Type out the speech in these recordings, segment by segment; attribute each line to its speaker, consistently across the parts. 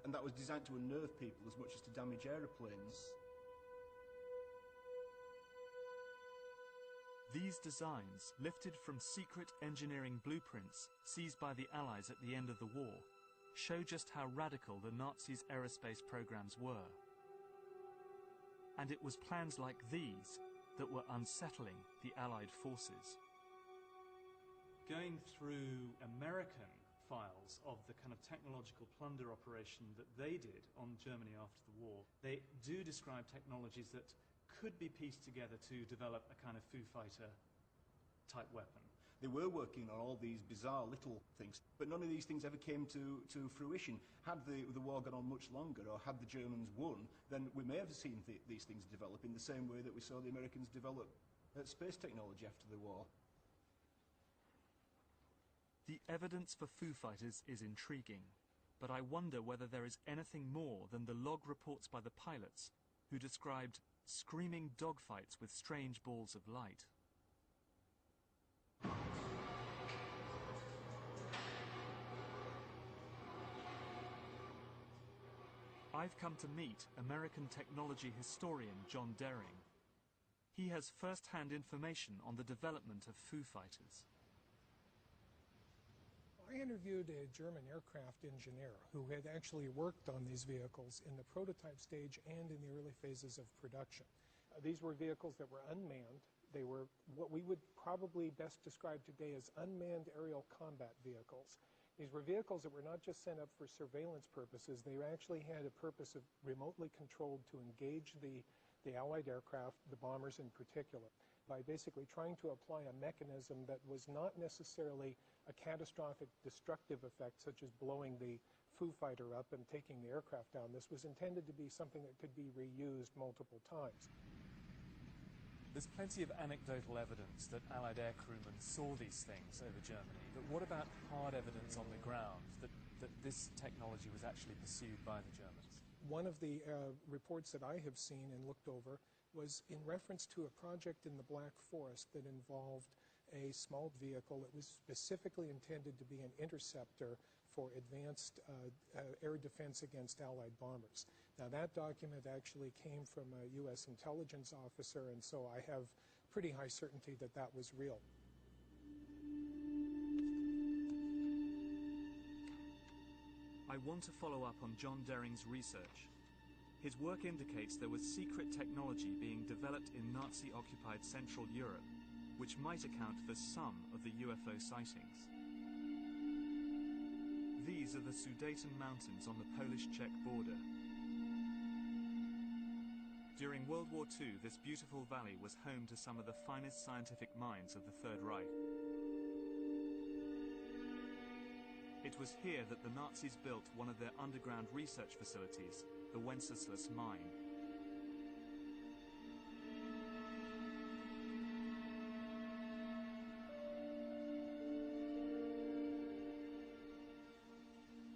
Speaker 1: and that was designed to unnerve people as much as to damage aeroplanes.
Speaker 2: These designs, lifted from secret engineering blueprints seized by the Allies at the end of the war, show just how radical the Nazis' aerospace programs were. And it was plans like these that were unsettling the Allied forces. Going through American files of the kind of technological plunder operation that they did on Germany after the war, they do describe technologies that could be pieced together to develop a kind of Foo Fighter type weapon.
Speaker 1: They were working on all these bizarre little things, but none of these things ever came to fruition. Had the war gone on much longer, or had the Germans won, then we may have seen these things develop in the same way that we saw the Americans develop space technology after the war.
Speaker 2: The evidence for Foo Fighters is intriguing, but I wonder whether there is anything more than the log reports by the pilots who described screaming dogfights with strange balls of light. I've come to meet American technology historian John Dering. He has first-hand information on the development of Foo Fighters.
Speaker 3: I interviewed a German aircraft engineer who had actually worked on these vehicles in the prototype stage and in the early phases of production. These were vehicles that were unmanned. They were what we would probably best describe today as unmanned aerial combat vehicles. These were vehicles that were not just sent up for surveillance purposes. They actually had a purpose of remotely controlled to engage the Allied aircraft, the bombers in particular, by basically trying to apply a mechanism that was not necessarily a catastrophic destructive effect, such as blowing the Foo Fighter up and taking the aircraft down. This was intended to be something that could be reused multiple times.
Speaker 2: There's plenty of anecdotal evidence that Allied aircrewmen saw these things over Germany, but what about hard evidence on the ground that this technology was actually pursued by the Germans?
Speaker 3: One of the reports that I have seen and looked over was in reference to a project in the Black Forest that involved a small vehicle that was specifically intended to be an interceptor for advanced air defense against Allied bombers. Now, that document actually came from a U.S. intelligence officer, and so I have pretty high certainty that that was real.
Speaker 2: I want to follow up on John Dering's research. His work indicates there was secret technology being developed in Nazi-occupied Central Europe, which might account for some of the UFO sightings. These are the Sudeten Mountains on the Polish-Czech border. During World War II, this beautiful valley was home to some of the finest scientific minds of the Third Reich. It was here that the Nazis built one of their underground research facilities, the Wenceslas mine.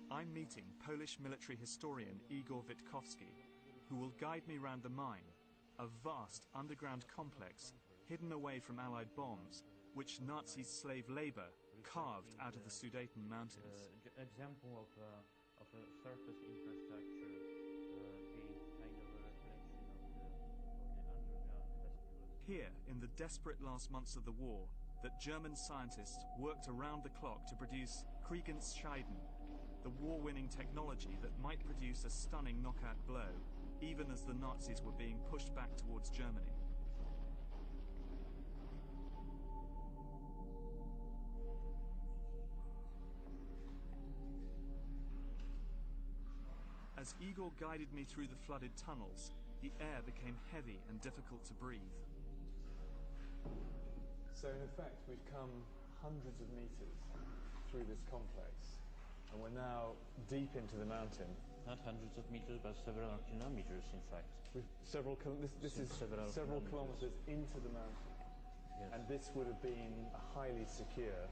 Speaker 2: I'm meeting Polish military historian Igor Witkowski, who will guide me round the mine, a vast underground complex hidden away from Allied bombs, which Nazi slave labor carved out of the Sudeten Mountains.
Speaker 4: Example of a surface infrastructure being kind of a reflection of the underground festival.
Speaker 2: Here, in the desperate last months of the war, that German scientists worked around the clock to produce Kriegensscheiden, the war-winning technology that might produce a stunning knockout blow, even as the Nazis were being pushed back towards Germany. As Igor guided me through the flooded tunnels, the air became heavy and difficult to breathe.
Speaker 5: So in effect, we've come hundreds of meters through this complex, and we're now deep into the mountain.
Speaker 4: Not hundreds of meters, but several kilometers, in fact.
Speaker 5: This is several kilometers into the mountain.
Speaker 4: Yes.
Speaker 5: And this would have been a highly secure,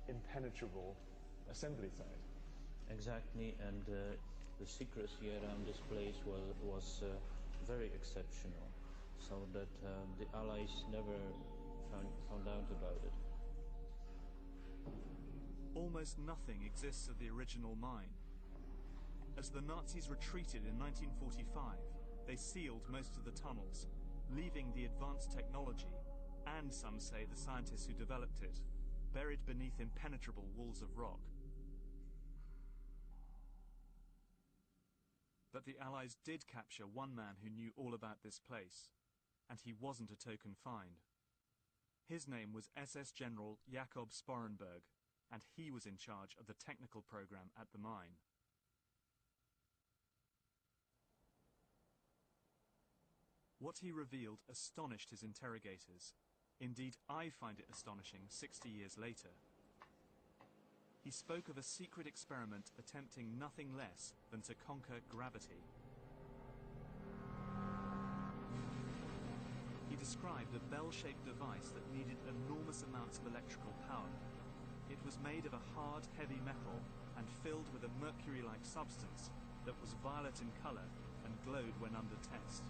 Speaker 5: impenetrable assembly site.
Speaker 4: Exactly, and the secrecy around this place was very exceptional, so that the Allies never found out about it.
Speaker 2: Almost nothing exists of the original mine. As the Nazis retreated in 1945, they sealed most of the tunnels, leaving the advanced technology, and some say the scientists who developed it, buried beneath impenetrable walls of rock. But the Allies did capture one man who knew all about this place, and he wasn't a token find. His name was SS General Jakob Sporenberg, and he was in charge of the technical program at the mine. What he revealed astonished his interrogators. Indeed, I find it astonishing 60 years later. He spoke of a secret experiment attempting nothing less than to conquer gravity. He described a bell-shaped device that needed enormous amounts of electrical power. It was made of a hard, heavy metal and filled with a mercury-like substance that was violet in color and glowed when under test.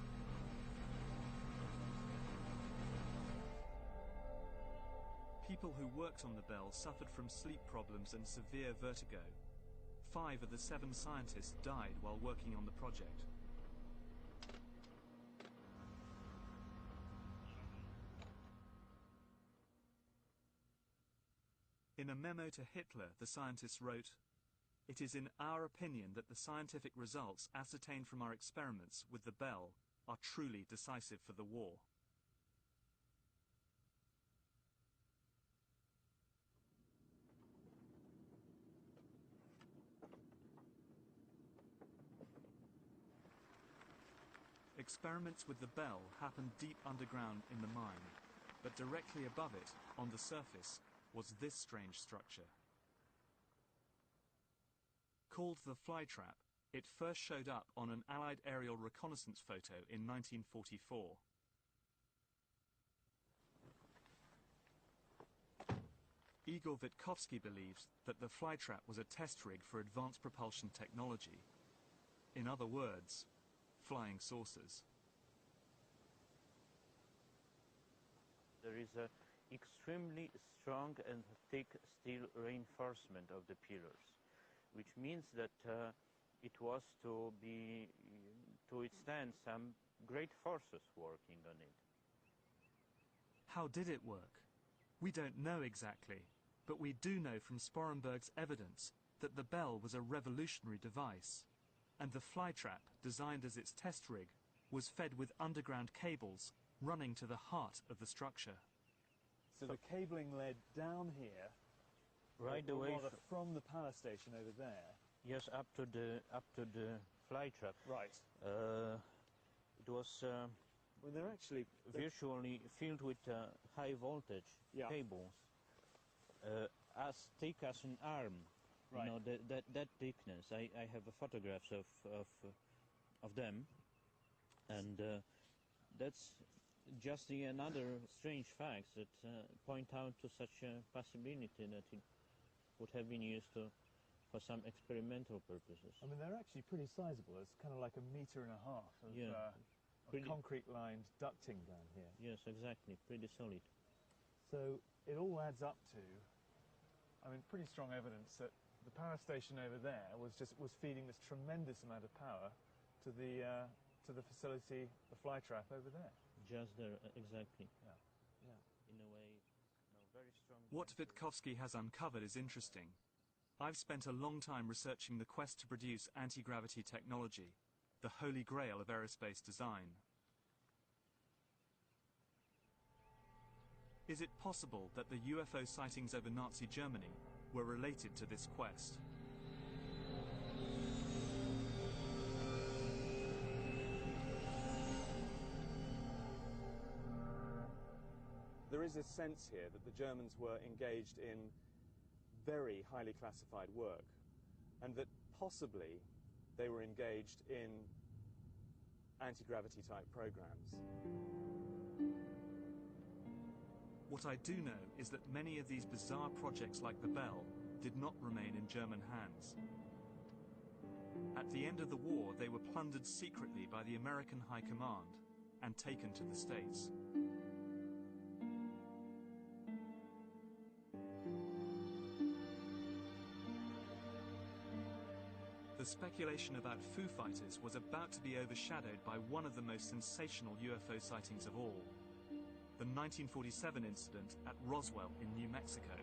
Speaker 2: People who worked on the bell suffered from sleep problems and severe vertigo. 5 of the 7 scientists died while working on the project. In a memo to Hitler, the scientists wrote, "It is in our opinion that the scientific results ascertained from our experiments with the bell are truly decisive for the war." Experiments with the bell happened deep underground in the mine, but directly above it, on the surface, was this strange structure. Called the flytrap, it first showed up on an Allied aerial reconnaissance photo in 1944. Igor Witkowski believes that the flytrap was a test rig for advanced propulsion technology. In other words, flying saucers.
Speaker 4: There is an extremely strong and thick steel reinforcement of the pillars, which means that it was to withstand some great forces working on it.
Speaker 2: How did it work? We don't know exactly, but we do know from Sporenberg's evidence that the bell was a revolutionary device, and the flytrap, designed as its test rig, was fed with underground cables running to the heart of the structure.
Speaker 5: So the cabling led down here,
Speaker 4: Right
Speaker 5: or
Speaker 4: away
Speaker 5: rather from the power station over there.
Speaker 4: yes, up to the flytrap.
Speaker 5: Right.
Speaker 4: It was
Speaker 5: Well, they're actually
Speaker 4: virtually filled with high voltage
Speaker 5: Yeah.
Speaker 4: cables, as thick as an arm.
Speaker 5: Right.
Speaker 4: You know, that thickness. I have photographs of them, and that's just another strange fact that point out to such a possibility that it would have been used for some experimental purposes.
Speaker 5: I mean, they're actually pretty sizable. It's kind of like 1.5 meters of
Speaker 4: Yeah. Pretty-
Speaker 5: concrete-lined ducting down here.
Speaker 4: Yes, exactly. Pretty solid.
Speaker 5: So it all adds up to, I mean, pretty strong evidence that the power station over there was feeding this tremendous amount of power to the facility, the flytrap over there.
Speaker 4: Just there, exactly.
Speaker 5: Yeah.
Speaker 4: In a way, very strong.
Speaker 2: What Witkowski has uncovered is interesting. I've spent a long time researching the quest to produce anti-gravity technology, the holy grail of aerospace design. Is it possible that the UFO sightings over Nazi Germany were related to this quest?
Speaker 5: There is a sense here that the Germans were engaged in very highly classified work, and that possibly they were engaged in anti-gravity type programs.
Speaker 2: What I do know is that many of these bizarre projects like the Bell did not remain in German hands. At the end of the war, they were plundered secretly by the American High Command and taken to the States. The the speculation about Foo Fighters was about to be overshadowed by one of the most sensational UFO sightings of all, the 1947 incident at Roswell in New Mexico.